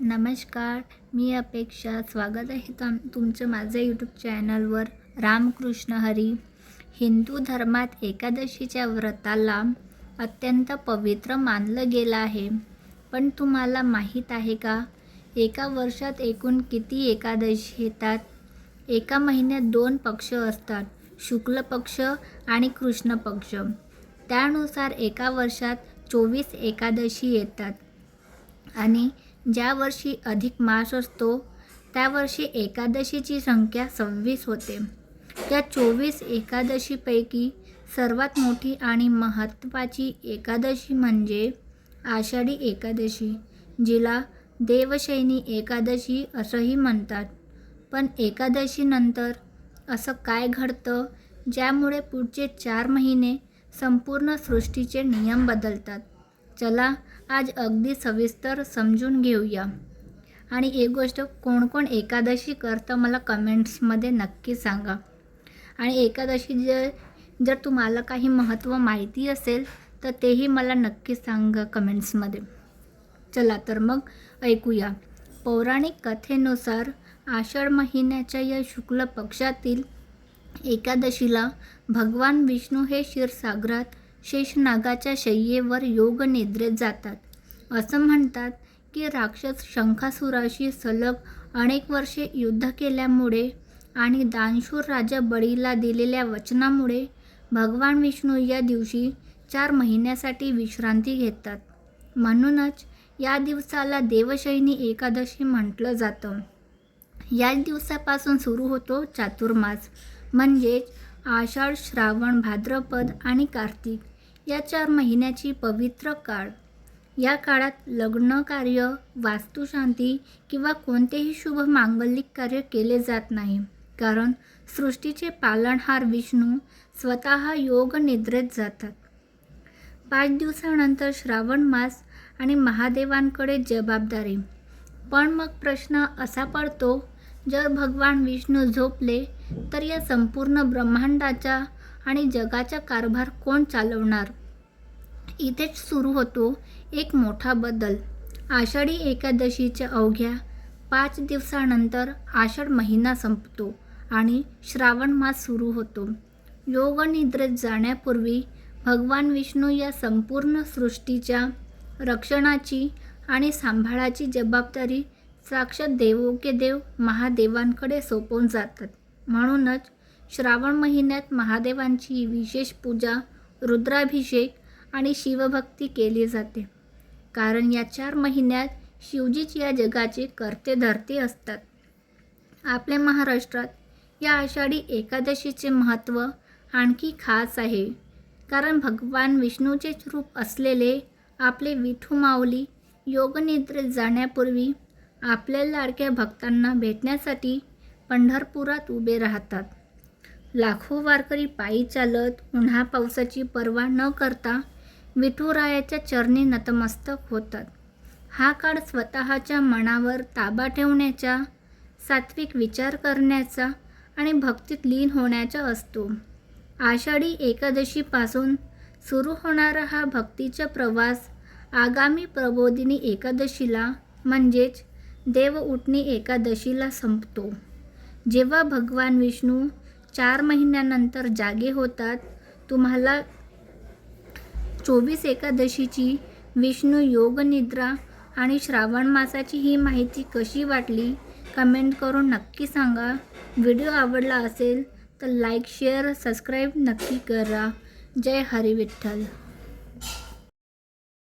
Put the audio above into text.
नमस्कार, मी अपेक्षा. स्वागत आहे तुमचं माझ्या यूट्यूब चॅनलवर. रामकृष्ण हरी. हिंदू धर्मात एकादशीच्या व्रताला अत्यंत पवित्र मानलं गेलं आहे. पण तुम्हाला माहीत आहे का, एका वर्षात एकूण किती एकादशी येतात? एका महिन्यात 2 पक्ष असतात, शुक्ल पक्ष आणि कृष्ण पक्ष. त्यानुसार एका वर्षात 24 एकादशी येतात आणि ज्या वर्षी अधिक मास असतो त्या वर्षी एकादशीची संख्या 26 होते. त्या 24 एकादशीपैकी सर्वात मोठी आणि महत्त्वाची एकादशी म्हणजे आषाढी एकादशी, जिला देवशयनी एकादशी असंही म्हणतात. पण एकादशीनंतर असं काय घडतं ज्यामुळे पुढचे 4 महिने संपूर्ण सृष्टीचे नियम बदलतात? चला आज अगदी सविस्तर समजून घेऊया. आणि एक गोष्ट, कोण कोण एकादशी करतं मला कमेंट्समध्ये नक्की सांगा. आणि एकादशी जर तुम्हाला काही महत्त्व माहिती असेल तर तेही मला नक्की सांगा कमेंट्समध्ये. चला तर मग ऐकूया. पौराणिक कथेनुसार आषाढ महिन्याच्या या शुक्ल पक्षातील एकादशीला भगवान विष्णू हे क्षीरसागरात शेषनागाच्या शय्येवर योग निद्रेत जातात. असं म्हणतात की राक्षस शंखासुराशी सलग अनेक वर्षे युद्ध केल्यामुळे आणि दानशूर राजा बळीला दिलेल्या वचनामुळे भगवान विष्णू या दिवशी 4 महिन्यासाठी विश्रांती घेतात. म्हणूनच या दिवसाला देवशयनी एकादशी म्हटलं जातं. याच दिवसापासून सुरू होतो चातुर्मास, म्हणजेच आषाढ, श्रावण, भाद्रपद आणि कार्तिक या 4 महिन्याची पवित्र काळ. या काळात लग्न कार्य, वास्तुशांती किंवा कोणतेही शुभ मांगलिक कार्य केले जात नाही, कारण सृष्टीचे पालनहार विष्णू स्वतः योग निद्रेत जातात. 5 दिवसानंतर श्रावण मास आणि महादेवांकडे जबाबदारी. पण मग प्रश्न असा पडतो, जर भगवान विष्णू झोपले तर या संपूर्ण ब्रह्मांडाचा आणि जगाचा कारभार कोण चालवणार? इथेच सुरू होतो एक मोठा बदल. आषाढी एकादशीच्या अवघ्या 5 दिवसानंतर आषाढ महिना संपतो आणि श्रावण मास सुरू होतो. योग निद्रेत जाण्यापूर्वी भगवान विष्णू या संपूर्ण सृष्टीच्या रक्षणाची आणि सांभाळाची जबाबदारी साक्षात देवोके देव महादेवांकडे सोपवून जातात. म्हणूनच श्रावण महिन्यात महादेवांची विशेष पूजा, रुद्राभिषेक आणि शिवभक्ती केली जाते, कारण या 4 महिन्यात शिवजीच या जगाचे कर्ते-धर्ते असतात. आपल्या महाराष्ट्रात या आषाढी एकादशीचे महत्त्व आणखी खास आहे, कारण भगवान विष्णूचे रूप असलेले आपले विठू माऊली योगनिद्रेत जाण्यापूर्वी आपल्या लाडक्या भक्तांना भेटण्यासाठी पंढरपुरात उभे राहतात. लाखो वारकरी पायी चालत उन्हा पावसाची पर्वा न करता विठुरायाच्या चरणी नतमस्तक होतात. हा काळ स्वतःच्या मनावर ताबा ठेवण्याचा, सात्विक विचार करण्याचा आणि भक्तीत लीन होण्याचा असतो. आषाढी एकादशीपासून सुरू होणारा हा भक्तीचा प्रवास आगामी प्रबोधिनी एकादशीला म्हणजेच देव उठणी एकादशीला संपतो, जेव्हा भगवान विष्णू 4 महिन्यानंतर जागे होतात. तुम्हाला 24 एकादशीची, विष्णू योगनिद्रा आणि श्रावण मासाची ही माहिती कशी वाटली कमेंट करून नक्की सांगा. व्हिडिओ आवडला असेल तर लाईक, शेअर, सबस्क्राईब नक्की करा. जय हरी विठ्ठल.